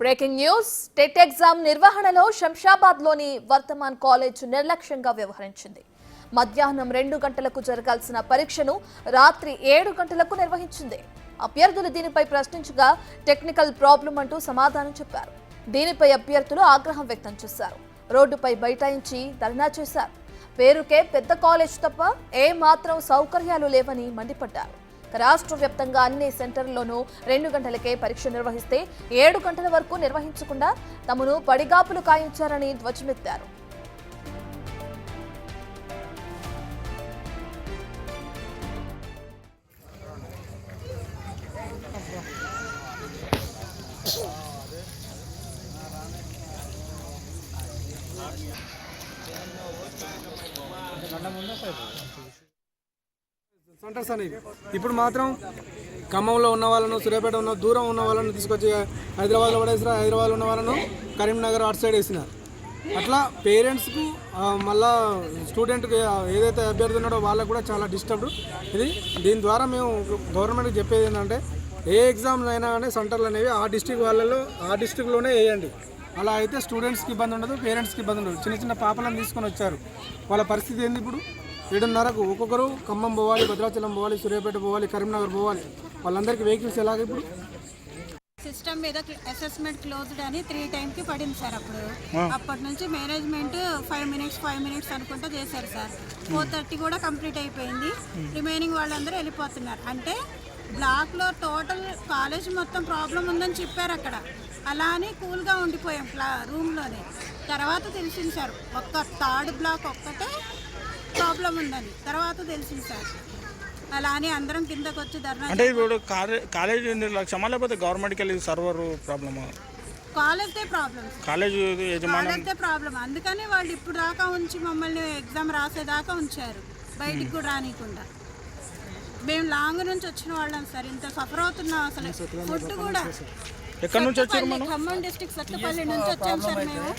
Breaking news TET exam నిర్వహణలో శంషాబాద్లోని వర్తమాన్ college నిర్లక్ష్యంగా వ్యవహరించింది. మధ్యాహ్నం 2 గంటలకు జరగాల్సిన పరీక్షను రాత్రి 7 గంటలకు నిర్వహించింది. అభ్యర్థులు దీనిపై ప్రశ్నించగా టెక్నికల్ ప్రాబ్లం అంటూ సమాధానం చెప్పారు. దీనిపై అభ్యర్థులు ఆగ్రహం వ్యక్తం చేశారు. రోడ్డుపై బైఠాయించి ధర్నా చేశారు. పేరుకే పెద్ద కాలేజ్ తప్ప ఏ మాత్రం సౌకర్యాలు లేవని మండిపడ్డారు. రాష్ట్ర వ్యాప్తంగా అన్ని సెంటర్లోనూ 2 గంటలకే పరీక్ష నిర్వహిస్తే 7 గంటల వరకు నిర్వహించకుండా తమను పడిగాపులు కాయించారని ధ్వజమెత్తారు. సెంటర్స్ అనేవి ఇప్పుడు మాత్రం ఖమ్మంలో ఉన్న వాళ్ళను, సూర్యాపేట ఉన్న దూరం ఉన్న వాళ్ళను తీసుకొచ్చి హైదరాబాద్లో పడేసినా, హైదరాబాద్లో ఉన్న వాళ్ళను కరీంనగర్ అటు సైడ్ వేసినారు. అట్లా పేరెంట్స్కు మళ్ళా స్టూడెంట్కి ఏదైతే అభ్యర్థి ఉన్నాడో వాళ్ళకు కూడా చాలా డిస్టర్బ్డ్ ఇది. దీని ద్వారా మేము గవర్నమెంట్కి చెప్పేది ఏంటంటే ఏ ఎగ్జామ్స్ అయినా కానీ సెంటర్లు అనేవి ఆ డిస్టిక్ వాళ్ళలో ఆ డిస్టిక్లోనే వేయండి. అలా అయితే స్టూడెంట్స్కి ఇబ్బంది ఉండదు, పేరెంట్స్కి ఇబ్బంది ఉండదు. చిన్న చిన్న పాపలను తీసుకొని వచ్చారు, వాళ్ళ పరిస్థితి ఏంది? ఇప్పుడు 7:30కు ఒక్కొక్కరు ఖమ్మం పోవాలి, భద్రాచలం పోవాలి, సూర్యాపేట పోవాలి, కరీంనగర్ పోవాలి. వాళ్ళందరికీ వెహికల్స్ ఎలాగ? ఇప్పుడు సిస్టమ్ మీద అసెస్మెంట్ క్లోజ్డ్ అని 3 టైమ్కి పడింది సార్. అప్పటి నుంచి మేనేజ్మెంట్ 5 మినిట్స్ అనుకుంటా చేశారు సార్. 4:30 కూడా కంప్లీట్ అయిపోయింది. రిమైనింగ్ వాళ్ళందరూ వెళ్ళిపోతున్నారు. అంటే బ్లాక్లో టోటల్ కాలేజ్ మొత్తం ప్రాబ్లం ఉందని చెప్పారు అక్కడ. అలా అని కూల్గా ఉండిపోయాం రూమ్లోనే. తర్వాత తెలిసింది సార్ ఒక్క 3rd బ్లాక్ ఒక్కటే ప్రాబ్లం ఉందని తర్వాత తెలిసింది సార్. అలా అని అందరం కిందకు వచ్చి ధర్నా. అంటే ఇప్పుడు కాలేజ్ నిర్లక్ష్యమా లేకపోతే గవర్నమెంట్కి వెళ్ళి సర్వర్ ప్రాబ్లమా? కాలేజ్దే ప్రాబ్లం, కాలేజ్దే ప్రాబ్లం. అందుకని వాళ్ళు ఇప్పుడు దాకా ఉంచి మమ్మల్ని ఎగ్జామ్ రాసేదాకా ఉంచారు, బయటికి కూడా రానికుండా. మేము లాంగ్ నుంచి వచ్చిన వాళ్ళం సార్, ఇంత సఫర్ అవుతున్నాం. అసలు ఫుడ్ కూడా ఎక్కడి నుంచి వచ్చారు? ఖమ్మం డిస్ట్రిక్ట్ సత్తుపల్లి నుంచి వచ్చాం సార్ మేము.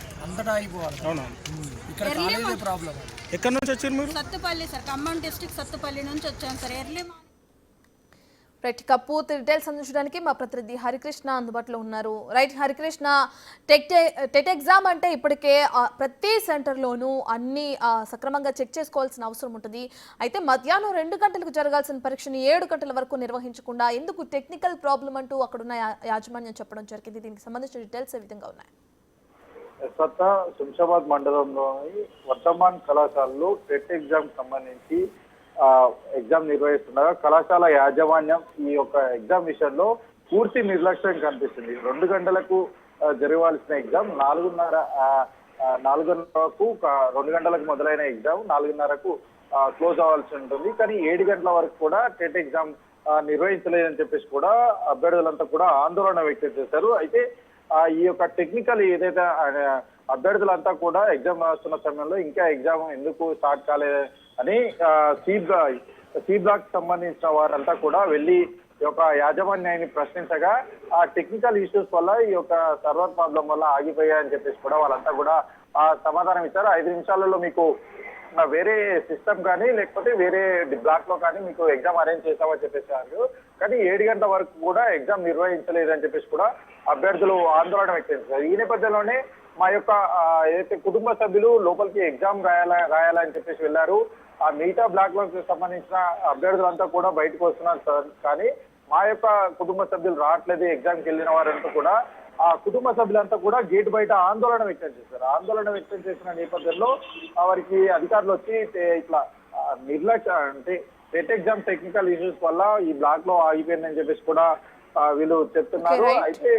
ఎక్కడి నుంచి వచ్చారు మీరు? సత్తుపల్లి సార్, ఖమ్మం డిస్ట్రిక్ట్ సత్తుపల్లి నుంచి వచ్చాం సార్. ఎర్లీ రైట్, పూర్తి డీటెయిల్స్ అందించడానికి మా ప్రతినిధి హరికృష్ణ అందుబాటులో ఉన్నారు. రైట్ హరికృష్ణ, టెట్ ఎగ్జామ్ అంటే ఇప్పటికే ప్రతి సెంటర్లోనూ అన్ని సక్రమంగా చెక్ చేసుకోవాల్సిన అవసరం ఉంటుంది. అయితే మధ్యాహ్నం 2 గంటలకు జరగాల్సిన పరీక్షను 7 గంటల వరకు నిర్వహించకుండా ఎందుకు టెక్నికల్ ప్రాబ్లం అంటూ అక్కడున్న యాజమాన్యం చెప్పడం జరిగింది? దీనికి సంబంధించిన డీటెయిల్స్ ఏ విధంగా ఉన్నాయి? శంషాబాద్ మండలంలోని వర్తమాన్ కళాశాలలో టెట్ ఎగ్జామ్ సంబంధించి ఎగ్జామ్ నిర్వహిస్తుండగా కళాశాల యాజమాన్యం ఈ యొక్క ఎగ్జామ్ విషయంలో పూర్తి నిర్లక్ష్యం కనిపిస్తుంది. 2 గంటలకు జరగాల్సిన ఎగ్జామ్ 4:30కు 2 గంటలకు మొదలైన ఎగ్జామ్ 4:30కు క్లోజ్ అవ్వాల్సి ఉంటుంది. కానీ 7 గంటల వరకు కూడా టెట్ ఎగ్జామ్ నిర్వహించలేదని చెప్పేసి కూడా అభ్యర్థులంతా కూడా ఆందోళన వ్యక్తం చేశారు. అయితే ఈ యొక్క టెక్నికల్ ఏదైతే అభ్యర్థులంతా కూడా ఎగ్జామ్ రాస్తున్న సమయంలో ఇంకా ఎగ్జామ్ ఎందుకు స్టార్ట్ కాలేదు అని సి బ్లాక్ సంబంధించిన వారంతా కూడా వెళ్ళి ఈ యొక్క యాజమాన్యాన్ని ప్రశ్నించగా ఆ టెక్నికల్ ఇష్యూస్ వల్ల ఈ యొక్క సర్వర్ ప్రాబ్లం వల్ల ఆగిపోయాయని చెప్పేసి కూడా వాళ్ళంతా కూడా సమాధానం ఇచ్చారు. 5 నిమిషాలలో మీకు వేరే సిస్టమ్ కానీ లేకపోతే వేరే బ్లాక్ లో కానీ మీకు ఎగ్జామ్ అరేంజ్ చేస్తామని చెప్పేసారు. కానీ 7 గంటల వరకు కూడా ఎగ్జామ్ నిర్వహించలేదని చెప్పేసి కూడా అభ్యర్థులు ఆందోళన వ్యక్తం చేశారు. ఈ నేపథ్యంలోనే మా యొక్క ఏదైతే కుటుంబ సభ్యులు లోపలికి ఎగ్జామ్ రాయాలని చెప్పేసి వెళ్ళారు. ఆ మిగతా బ్లాక్ లకు సంబంధించిన అభ్యర్థులంతా కూడా బయటకు వస్తున్నారు సార్. కానీ మా యొక్క కుటుంబ సభ్యులు రావట్లేదు. ఎగ్జామ్కి వెళ్ళిన వారంతా కూడా ఆ కుటుంబ సభ్యులంతా కూడా గేట్ బయట ఆందోళన వ్యక్తం చేశారు. ఆందోళన వ్యక్తం చేసిన నేపథ్యంలో వారికి అధికారులు వచ్చి ఇట్లా నిర్లక్ష్యం అంటే టెట్ ఎగ్జామ్ టెక్నికల్ ఇష్యూస్ వల్ల ఈ బ్లాక్ లో ఆగిపోయిందని చెప్పేసి కూడా వీళ్ళు చెప్తున్నారు. అయితే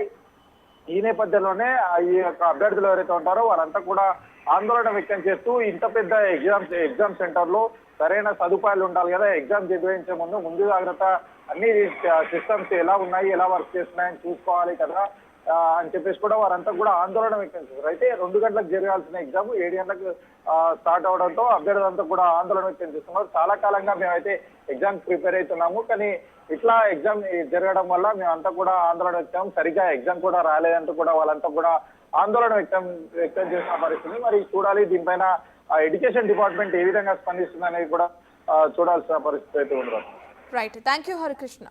ఈ నేపథ్యంలోనే ఈ యొక్క అభ్యర్థులు ఎవరైతే ఉంటారో వారంతా కూడా ఆందోళన వ్యక్తం చేస్తూ ఇంత పెద్ద ఎగ్జామ్ సెంటర్ లో సరైన సదుపాయాలు ఉండాలి కదా, ఎగ్జామ్ నిర్వహించే ముందు జాగ్రత్త అన్ని సిస్టమ్స్ ఎలా ఉన్నాయి, ఎలా వర్క్ చేస్తున్నాయని చూసుకోవాలి కదా అని చెప్పేసి కూడా వారంతా కూడా ఆందోళన వ్యక్తం చేశారు. అయితే 2 గంటలకు జరగాల్సిన ఎగ్జామ్ 7 గంటలకు స్టార్ట్ అవడంతో అభ్యర్థులంతా కూడా ఆందోళన వ్యక్తం చేస్తున్నారు. చాలా కాలంగా మేమైతే ఎగ్జామ్ ప్రిపేర్ అవుతున్నాము, కానీ ఇట్లా ఎగ్జామ్ జరగడం వల్ల మేమంతా కూడా ఆందోళన వ్యక్తం, సరిగ్గా ఎగ్జామ్ కూడా రాలేదంటూ కూడా వాళ్ళంతా కూడా ఆందోళన వ్యక్తం చేసిన పరిస్థితి. మరి చూడాలి దీనిపైన ఎడ్యుకేషన్ డిపార్ట్మెంట్ ఏ విధంగా స్పందిస్తుంది అనేది కూడా చూడాల్సిన పరిస్థితి అయితే ఉండదు. Right, thank you Harikrishna.